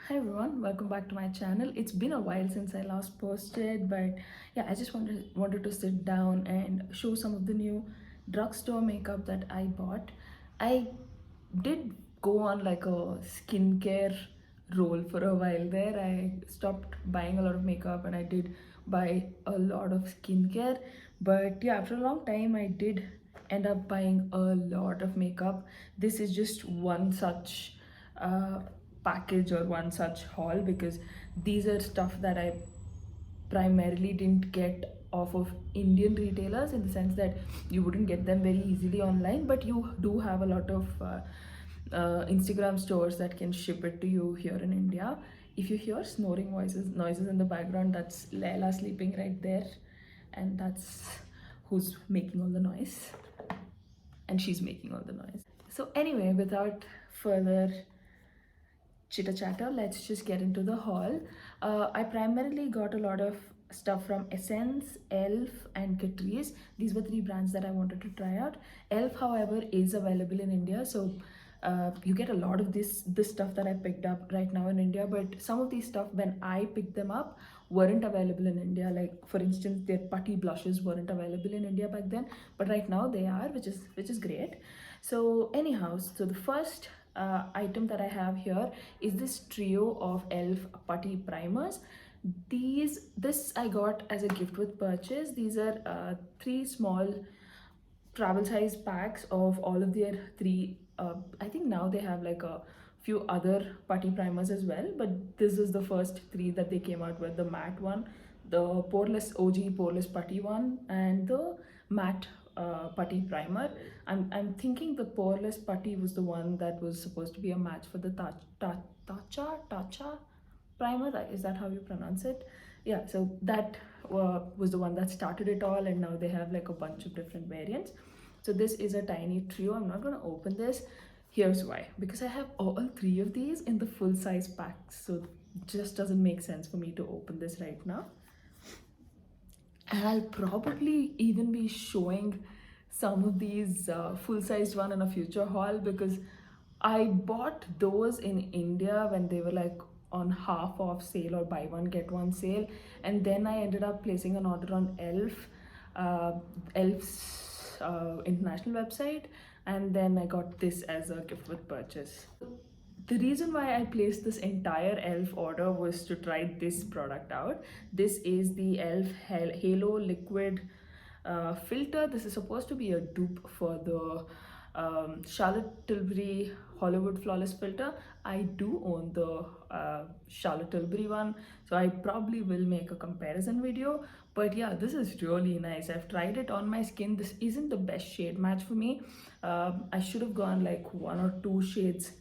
Hi everyone, welcome back to my channel. It's been a while since I last posted, but yeah, I just wanted to sit down and show some of the new drugstore makeup that I bought. I did go on like a skincare roll for a while there. I stopped buying a lot of makeup and I did buy a lot of skincare. But yeah, after a long time, I did end up buying a lot of makeup. This is just one such uh, package or one such haul because these are stuff that I primarily didn't get off of Indian retailers, in the sense that you wouldn't get them very easily online, but you do have a lot of Instagram stores that can ship it to you here in India. If you hear snoring noises in the background, that's Leila sleeping right there, and that's who's making all the noise, and she's making all the noise. So anyway, without further chitter chatter, let's just get into the haul. I primarily got a lot of stuff from Essence, Elf, and Catrice. These were three brands that I wanted to try out. Elf, however, is available in India, so you get a lot of this stuff that I picked up right now in India. But some of these stuff, when I picked them up, weren't available in India. Like for instance, their putty blushes weren't available in India back then, but right now they are, which is great. So anyhow, so the first item that I have here is this trio of Elf putty primers. This I got as a gift with purchase. These are three small travel size packs of all of their three. I think now they have like a few other putty primers as well, but this is the first three that they came out with: the matte one, the poreless OG poreless putty one, and the matte putty primer. I'm thinking the poreless putty was the one that was supposed to be a match for the Tacha primer. Is that how you pronounce it? Yeah, so that was the one that started it all, and now they have like a bunch of different variants. So this is a tiny trio. I'm not going to open this. Here's why: because I have all three of these in the full size packs, so it just doesn't make sense for me to open this right now. And I'll probably even be showing some of these full-sized one in a future haul, because I bought those in India when they were like on half off sale or buy one get one sale, and then I ended up placing an order on Elf's international website, and then I got this as a gift with purchase. The reason why I placed this entire Elf order was to try this product out. This is the Elf Halo Liquid filter. This is supposed to be a dupe for the Charlotte Tilbury Hollywood Flawless filter. I do own the Charlotte Tilbury one, so I probably will make a comparison video. But yeah, this is really nice. I've tried it on my skin. This isn't the best shade match for me. I should have gone like one or two shades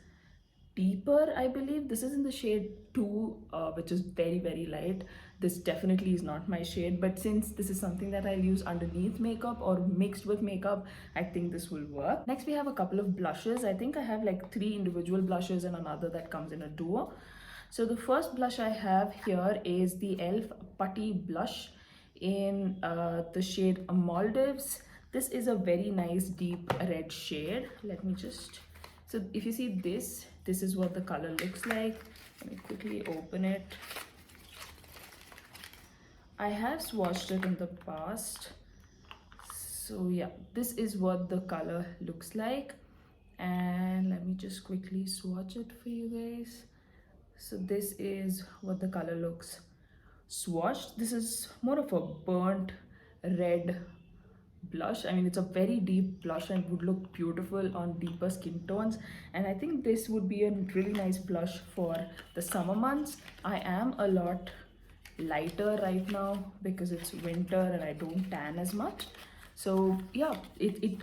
deeper. I believe this is in the shade 2, which is very light. This definitely is not my shade, but since this is something that I'll use underneath makeup or mixed with makeup, I think this will work. Next we have a couple of blushes. I think I have like 3 individual blushes and another that comes in a duo. So the first blush I have here is the Elf Putty Blush in the shade Maldives. This is a very nice deep red shade. Let me just, so if you see this is what the color looks like. Let me quickly open it. I have swatched it in the past. So yeah, this is what the color looks like. And let me just quickly swatch it for you guys. So this is what the color looks swatched. This is more of a burnt red blush. I mean, it's a very deep blush and would look beautiful on deeper skin tones, and I think this would be a really nice blush for the summer months. I am a lot lighter right now because it's winter and I don't tan as much, so yeah,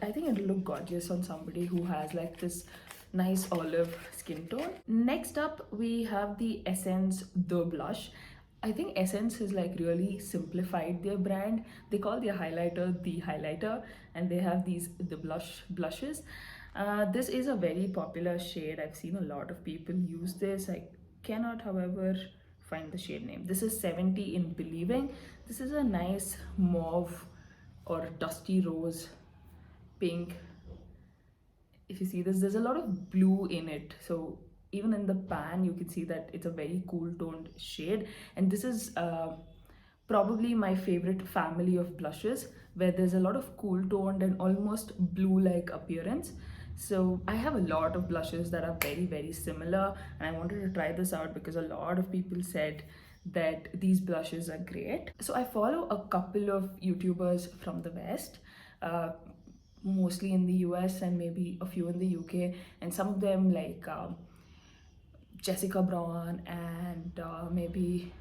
I think it'll look gorgeous on somebody who has like this nice olive skin tone. Next up we have the Essence The Blush. I think Essence has like really simplified their brand. They call their highlighter the highlighter, and they have the blushes. This is a very popular shade. I've seen a lot of people use this. I cannot, however, find the shade name. This is 70 in Believing. This is a nice mauve or dusty rose pink. If you see this, there's a lot of blue in it, so even in the pan you can see that it's a very cool toned shade. And this is probably my favorite family of blushes, where there's a lot of cool toned and almost blue like appearance. So I have a lot of blushes that are very very similar, and I wanted to try this out because a lot of people said that these blushes are great. So I follow a couple of YouTubers from the West, uh, mostly in the US and maybe a few in the UK, and some of them like Jessica Braun and maybe,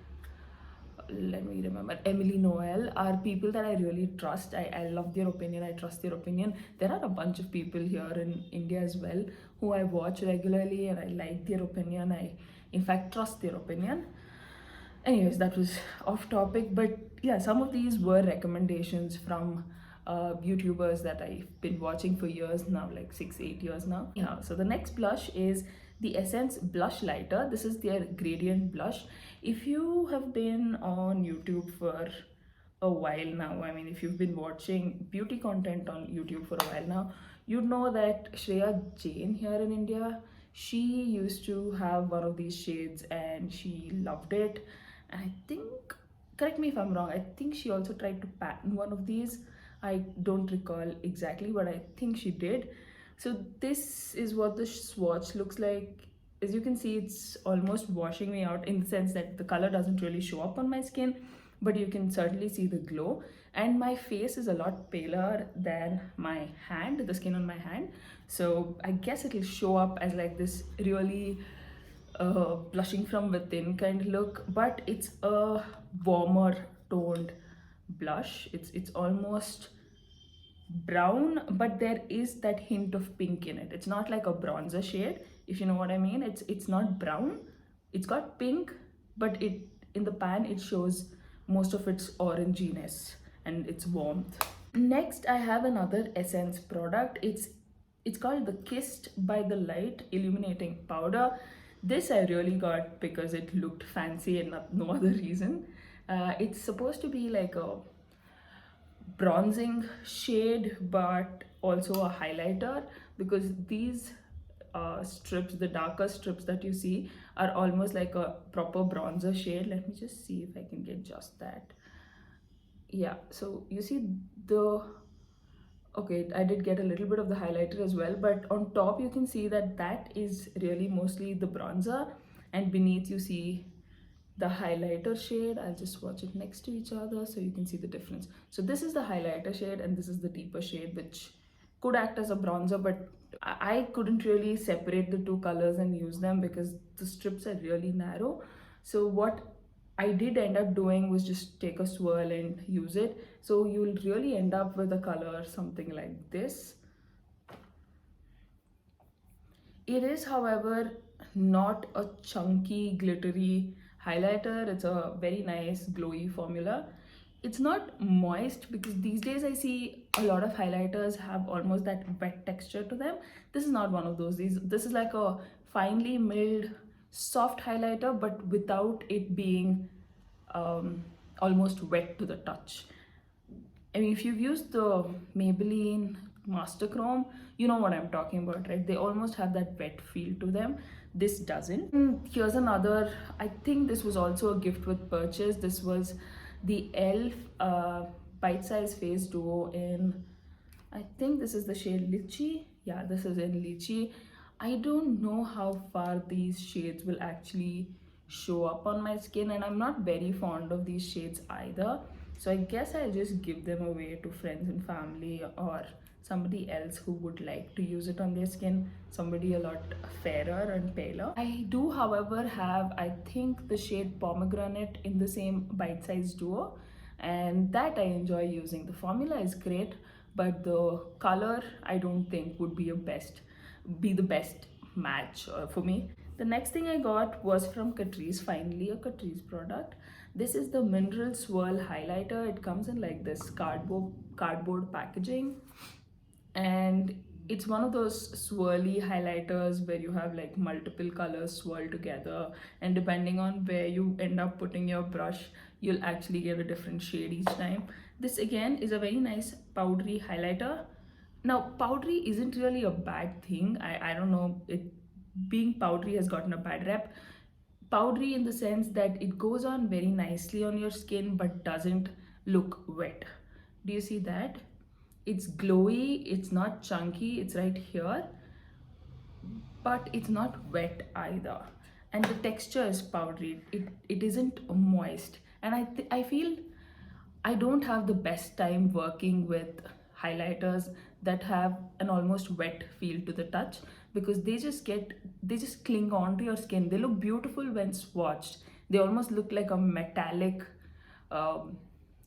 let me remember, Emily Noel, are people that I really trust. I love their opinion, I trust their opinion. There are a bunch of people here in India as well who I watch regularly and I like their opinion. I, in fact, trust their opinion. Anyways, that was off topic, but yeah, some of these were recommendations from YouTubers that I've been watching for years now, like 6 8 years now. Yeah, so the next blush is the Essence Blush Lighter. This is their gradient blush. If you have been on YouTube for a while now, I mean, if you've been watching beauty content on YouTube for a while now, you'd know that Shreya Jain here in India, she used to have one of these shades and she loved it. And I think, correct me if I'm wrong, I think she also tried to patent one of these. I don't recall exactly, but I think she did. So this is what the swatch looks like. As you can see, it's almost washing me out in the sense that the color doesn't really show up on my skin, but you can certainly see the glow. And my face is a lot paler than my hand, the skin on my hand. So I guess it'll show up as like this really blushing from within kind of look, but it's a warmer toned blush. It's almost brown, but there is that hint of pink in it. It's not like a bronzer shade, if you know what I mean. It's not brown, it's got pink, but it, in the pan it shows most of its oranginess and its warmth. Next I have another Essence product. It's called the Kissed by the Light Illuminating Powder. This I really got because it looked fancy and no other reason. It's supposed to be like a bronzing shade but also a highlighter, because these strips, the darker strips that you see, are almost like a proper bronzer shade. Let me just see if I can get just that. Yeah, so you see the, okay, I did get a little bit of the highlighter as well, but on top you can see that that is really mostly the bronzer, and beneath you see the highlighter shade. I'll just swatch it next to each other so you can see the difference. So this is the highlighter shade and this is the deeper shade, which could act as a bronzer, but I couldn't really separate the two colors and use them because the strips are really narrow. So what I did end up doing was just take a swirl and use it. So you'll really end up with a color something like this. It is, however, not a chunky, glittery highlighter. It's a very nice, glowy formula. It's not moist because these days I see a lot of highlighters have almost that wet texture to them. This is not one of those. This is like a finely milled, soft highlighter, but without it being almost wet to the touch. I mean, if you've used the Maybelline Master Chrome, you know what I'm talking about, right? They almost have that wet feel to them. This doesn't. Here's another, I think this was also a gift with purchase. This was the e.l.f. Bite Size Face Duo in, I think this is the shade Lychee. Yeah, this is in Lychee. I don't know how far these shades will actually show up on my skin, and I'm not very fond of these shades either. So I guess I'll just give them away to friends and family or somebody else who would like to use it on their skin, somebody a lot fairer and paler. I do, however, have, I think, the shade Pomegranate in the same Bite Size Duo, and that I enjoy using. The formula is great, but the color I don't think would be the best match for me. The next thing I got was from Catrice, finally a Catrice product. This is the Mineral Swirl Highlighter. It comes in like this cardboard packaging, and it's one of those swirly highlighters where you have like multiple colors swirled together, and depending on where you end up putting your brush, you'll actually get a different shade each time. This again is a very nice powdery highlighter. Now powdery isn't really a bad thing. I don't know, it being powdery has gotten a bad rep. Powdery in the sense that it goes on very nicely on your skin but doesn't look wet. Do you see that? It's glowy, it's not chunky, it's right here, but it's not wet either. And the texture is powdery, it isn't moist. And I feel I don't have the best time working with highlighters that have an almost wet feel to the touch, because they just cling on to your skin. They look beautiful when swatched. They almost look like a metallic, um,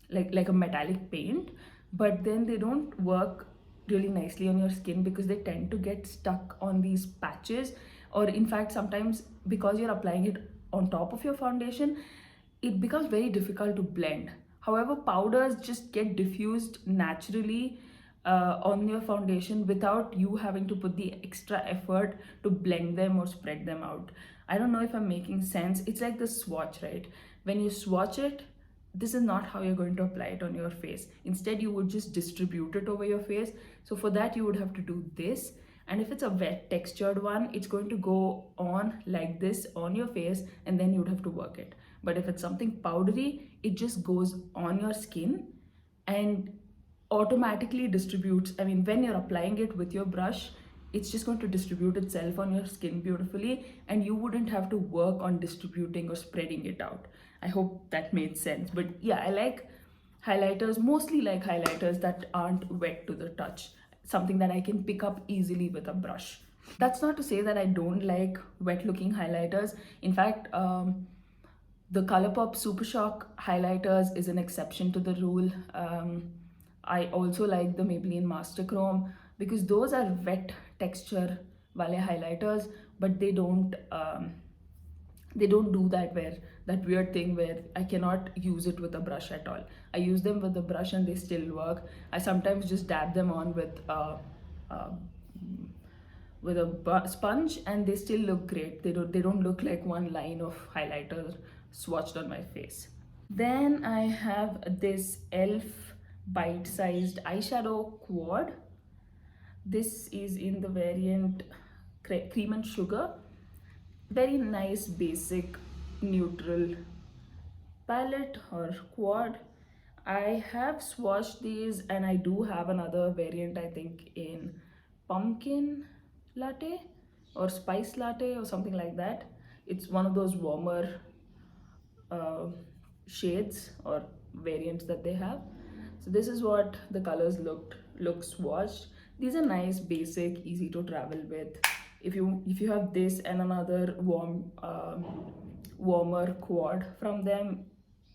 like a metallic paint, but then they don't work really nicely on your skin because they tend to get stuck on these patches, or in fact sometimes because you're applying it on top of your foundation, it becomes very difficult to blend. However, powders just get diffused naturally on your foundation without you having to put the extra effort to blend them or spread them out. I don't know if I'm making sense. It's like the swatch, right? When you swatch it, this is not how you're going to apply it on your face. Instead, you would just distribute it over your face. So for that, you would have to do this. And if it's a wet textured one, it's going to go on like this on your face, and then you'd have to work it. But if it's something powdery, it just goes on your skin and automatically distributes. I mean, when you're applying it with your brush, it's just going to distribute itself on your skin beautifully, and you wouldn't have to work on distributing or spreading it out. I hope that made sense. But yeah, I like highlighters, mostly like highlighters that aren't wet to the touch, something that I can pick up easily with a brush. That's not to say that I don't like wet looking highlighters. In fact, the Colourpop Super Shock highlighters is an exception to the rule. I also like the Maybelline Master Chrome because those are wet texture wale highlighters, but they don't do that weird thing where I cannot use it with a brush at all. I use them with a brush and they still work. I sometimes just dab them on uh, with a sponge and they still look great. They don't look like one line of highlighter swatched on my face. Then I have this e.l.f. bite-sized eyeshadow quad. This is in the variant cream and sugar. Very nice basic neutral palette or quad. I have swatched these and I do have another variant, I think in pumpkin latte or spice latte or something like that. It's one of those warmer uh, shades or variants that they have. So this is what the colors look swatched. These are nice, basic, easy to travel with. If you have this and another warmer quad from them,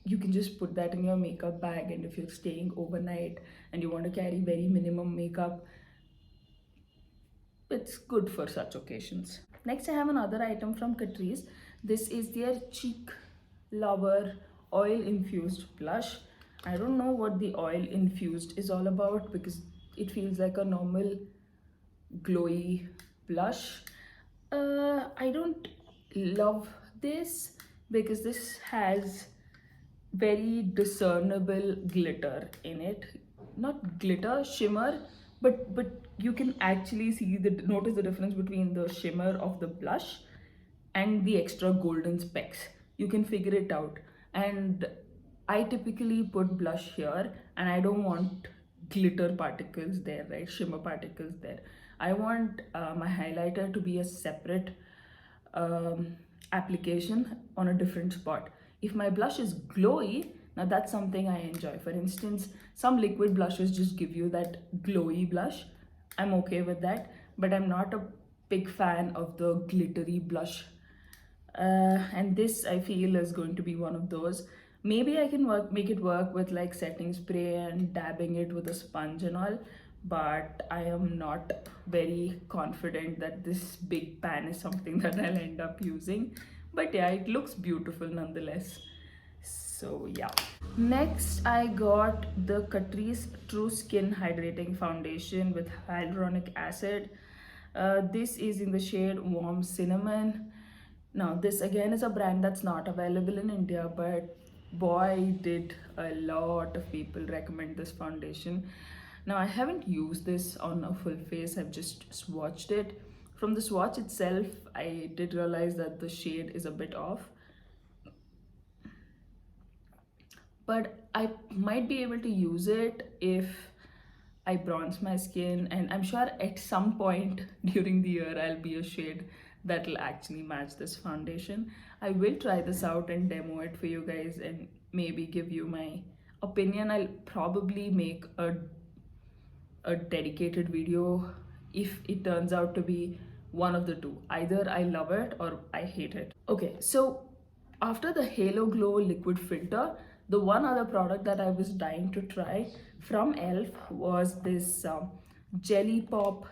you can just put that in your makeup bag, and if you're staying overnight and you want to carry very minimum makeup, it's good for such occasions. Next, I have another item from Catrice. This is their Cheek Lover oil infused blush. I don't know what the oil infused is all about because it feels like a normal glowy blush. I don't love this because this has very discernible glitter in it. Not glitter, shimmer, but you can actually notice the difference between the shimmer of the blush and the extra golden specks. You can figure it out. And I typically put blush here and I don't want glitter particles there, right? Shimmer particles there. I want my highlighter to be a separate application on a different spot. If my blush is glowy, now that's something I enjoy. For instance, some liquid blushes just give you that glowy blush. I'm okay with that, but I'm not a big fan of the glittery blush. And this I feel is going to be one of those. Maybe I can make it work with like setting spray and dabbing it with a sponge and all, but I am not very confident that this big pan is something that I'll end up using. But yeah, it looks beautiful nonetheless. So yeah. Next, I got the Catrice True Skin Hydrating Foundation with hyaluronic acid. This is in the shade Warm Cinnamon. Now, this again is a brand that's not available in India, but boy, did a lot of people recommend this foundation. Now, I haven't used this on a full face, I've just swatched it. From the swatch itself, I did realize that the shade is a bit off, but I might be able to use it if I bronze my skin, and I'm sure at some point during the year I'll be a shade that'll actually match this foundation. I will try this out and demo it for you guys and maybe give you my opinion. I'll probably make a dedicated video if it turns out to be one of the two. Either I love it or I hate it. Okay, so after the Halo Glow liquid filter, the one other product that I was dying to try from ELF was this Jelly Pop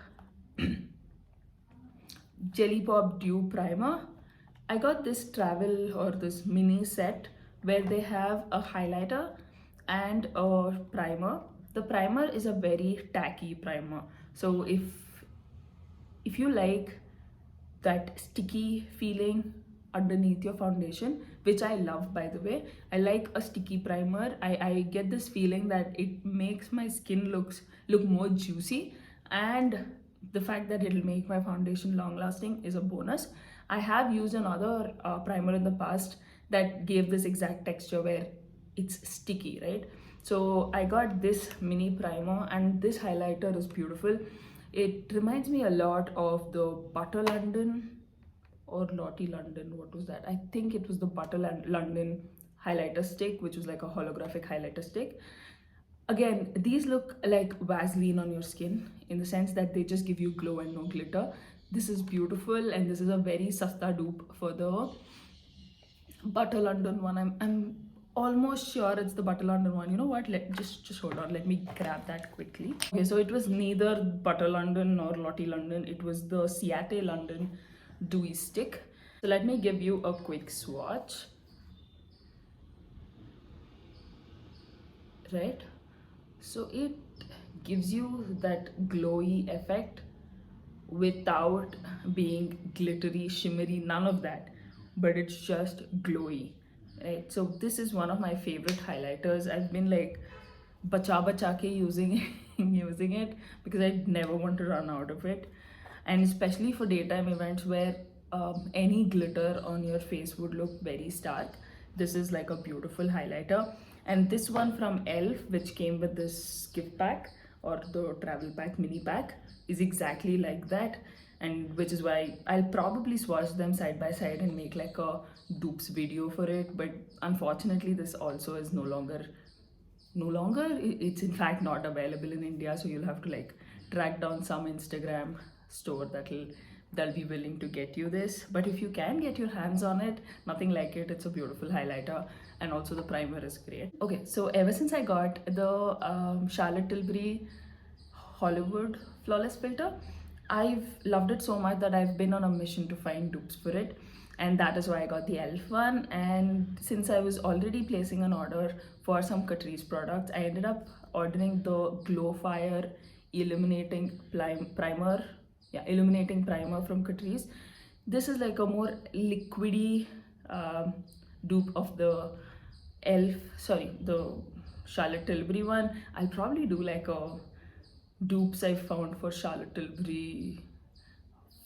Jelly Pop Dew Primer. I got this travel or this mini set where they have a highlighter and a primer. The primer is a very tacky primer. So if you like that sticky feeling underneath your foundation, which I love by the way, I like a sticky primer. I get this feeling that it makes my skin look more juicy, and the fact that it'll make my foundation long lasting is a bonus. I have used another primer in the past that gave this exact texture where it's sticky, right? So I got this mini primer, and this highlighter is beautiful. It reminds me a lot of the Butter London or Lottie London. What was that? I think it was the Butter London highlighter stick, which was like a holographic highlighter stick. Again, these look like Vaseline on your skin in the sense that they just give you glow and no glitter. This is beautiful, and this is a very sasta dupe for the Butter London one. I'm almost sure it's the Butter London one. You know what? Just hold on. Let me grab that quickly. Okay, so it was neither Butter London nor Lottie London. It was the Ciate London Dewy Stick. So let me give you a quick swatch. Right? So it gives you that glowy effect without being glittery, shimmery, none of that, but it's just glowy, right? So this is one of my favorite highlighters. I've been like bacha ke using it because I never want to run out of it, and especially for daytime events where any glitter on your face would look very stark. This is like a beautiful highlighter. And this one from ELF, which came with this gift pack or the travel pack mini pack, is exactly like that, and which is why I'll probably swatch them side by side and make like a dupes video for it. But unfortunately this also is no longer it's in fact not available in India, so you'll have to like track down some Instagram store that'll be willing to get you this. But if you can get your hands on it, nothing like it. It's a beautiful highlighter, and also the primer is great. Okay, so ever since I got the Charlotte Tilbury Hollywood Flawless Filter, I've loved it so much that I've been on a mission to find dupes for it, and that is why I got the ELF one. And since I was already placing an order for some Catrice products, I ended up ordering the Glow Fire Illuminating Primer. Yeah, illuminating primer from Catrice. This is like a more liquidy dupe of the the Charlotte Tilbury one. I'll probably do like a dupes I found for Charlotte Tilbury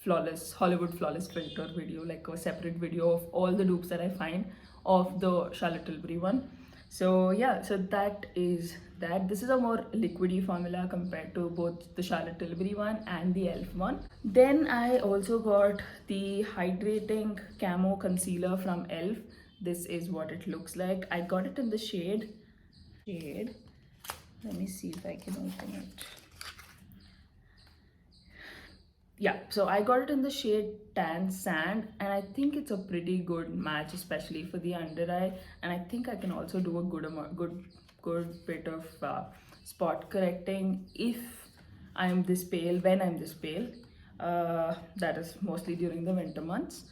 Hollywood Flawless Filter video, like a separate video of all the dupes that I find of the Charlotte Tilbury one. So yeah, so that is that. This is a more liquidy formula compared to both the Charlotte Tilbury one and the ELF one. Then I also got the hydrating camo concealer from ELF. This is what it looks like. I got it in the shade. Let me see if I can open it. Yeah, so I got it in the shade Tan Sand, and I think it's a pretty good match, especially for the under eye. And I think I can also do a good bit of spot correcting if I'm this pale, when I'm this pale. That is mostly during the winter months.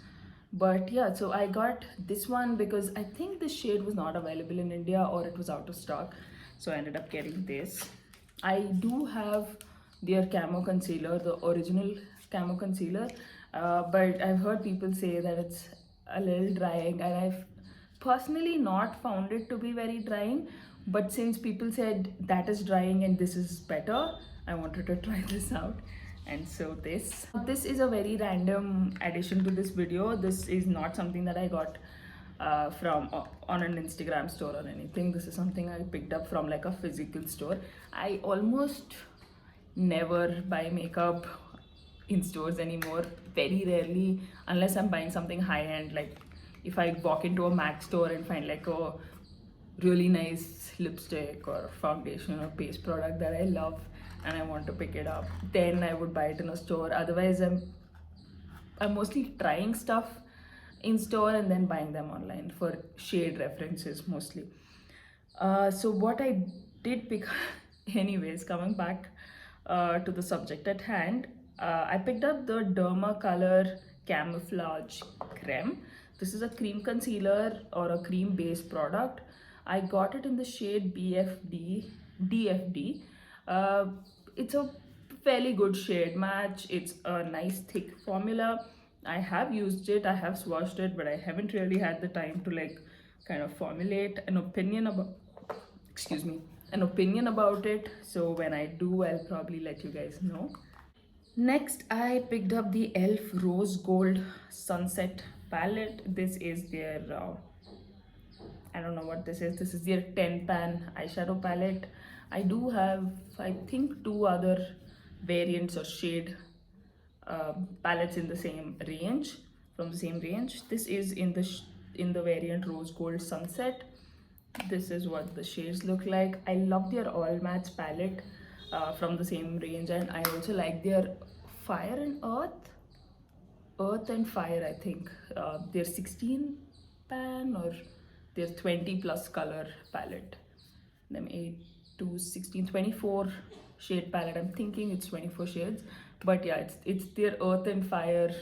But yeah, so I got this one because I think this shade was not available in India, or it was out of stock. So I ended up getting this. I do have their camo concealer, the original camo concealer, but I've heard people say that it's a little drying, and I've personally not found it to be very drying. But since people said that is drying and this is better, I wanted to try this out. And so this is a very random addition to this video. This is not something that I got from on an Instagram store or anything. This is something I picked up from like a physical store. I almost never buy makeup in stores anymore, very rarely, unless I'm buying something high end. Like if I walk into a MAC store and find like a really nice lipstick or foundation or paste product that I love and I want to pick it up, then I would buy it in a store. Otherwise, I'm mostly trying stuff in store and then buying them online for shade references mostly. So what I did pick, anyways, coming back to the subject at hand, I picked up the Derma Color Camouflage Creme. This is a cream concealer or a cream based product. I got it in the shade DFD. Uh, it's a fairly good shade match. It's a nice thick formula. I have used it, I have swatched it, but I haven't really had the time to like kind of formulate an opinion about, excuse me, an opinion about it. So when I do, I'll probably let you guys know. Next, I picked up the e.l.f. Rose Gold Sunset palette. This is their I don't know what this is. This is their 10 pan eyeshadow palette. I do have, I think, two other variants or shade palettes in the same range, from the same range. This is in the variant Rose Gold Sunset. This is what the shades look like. I love their all mattes palette from the same range, and I also like their Fire and Earth and Fire, I think. Their 16 pan or their 20 plus color palette. Them 8 to 16, 24 shade palette. I'm thinking it's 24 shades. But yeah, it's their Earth and Fire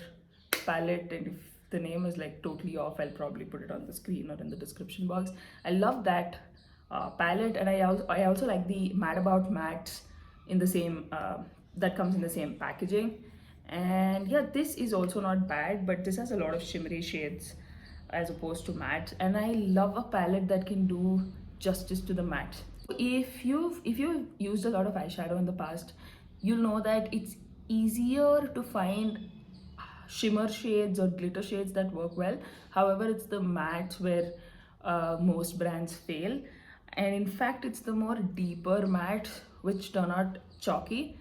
palette, and if the name is like totally off, I'll probably put it on the screen or in the description box. I love that palette, and I also like the Mad About mattes in the same that comes in the same packaging. And yeah, this is also not bad, but this has a lot of shimmery shades as opposed to mattes, and I love a palette that can do justice to the mattes. If you've used a lot of eyeshadow in the past, you'll know that it's easier to find shimmer shades or glitter shades that work well. However, it's the mattes where most brands fail, and in fact it's the more deeper mattes which turn out chalky.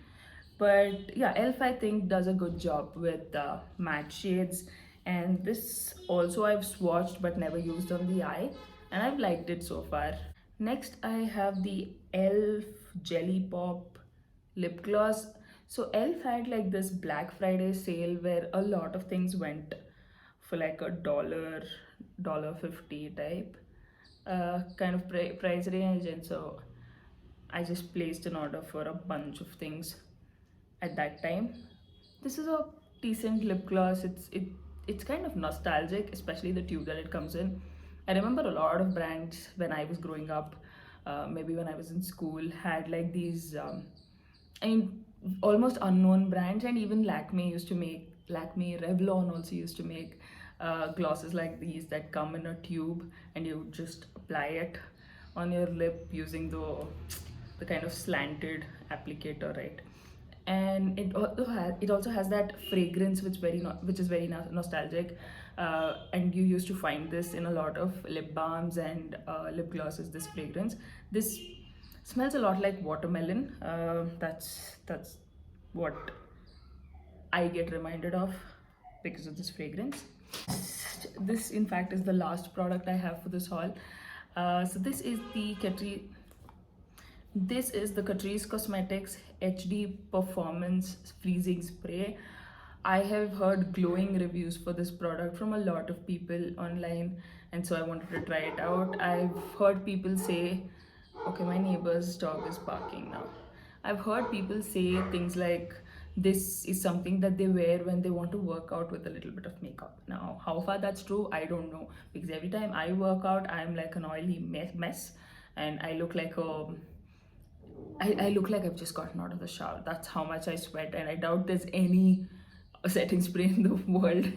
But yeah, elf I think does a good job with matte shades, and this also I've swatched but never used on the eye, and I've liked it so far. Next, I have the elf Jelly Pop lip gloss. So elf had like this Black Friday sale where a lot of things went for like $1, $1.50 type kind of price range, and so I just placed an order for a bunch of things at that time. This is a decent lip gloss. It's kind of nostalgic, especially the tube that it comes in. I remember a lot of brands when I was growing up, maybe when I was in school, had like these I mean almost unknown brands, and even Lakme Revlon also used to make glosses like these that come in a tube, and you just apply it on your lip using the kind of slanted applicator, right? And it also has that fragrance which is very nostalgic, and you used to find this in a lot of lip balms and lip glosses. This fragrance, this smells a lot like watermelon. That's what I get reminded of because of this fragrance. This in fact is the last product I have for this haul. So this is the Catrice Cosmetics HD Performance Freezing Spray. I have heard glowing reviews for this product from a lot of people online, and so I wanted to try it out. I've heard people say, okay, my neighbor's dog is barking now. I've heard people say things like this is something that they wear when they want to work out with a little bit of makeup. Now, how far that's true, I don't know, because every time I work out, I'm like an oily mess, and I look like I look like I've just gotten out of the shower. That's how much I sweat, and I doubt there's any setting spray in the world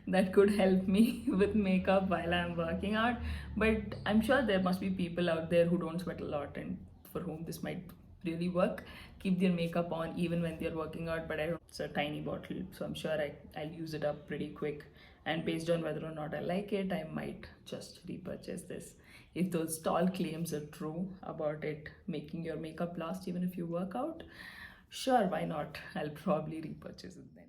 that could help me with makeup while I'm working out. But I'm sure there must be people out there who don't sweat a lot and for whom this might really work, keep their makeup on even when they're working out. But I don't, it's a tiny bottle, so I'm sure I'll use it up pretty quick. And based on whether or not I like it, I might just repurchase this. If those tall claims are true about it making your makeup last even if you work out, sure, why not? I'll probably repurchase it then.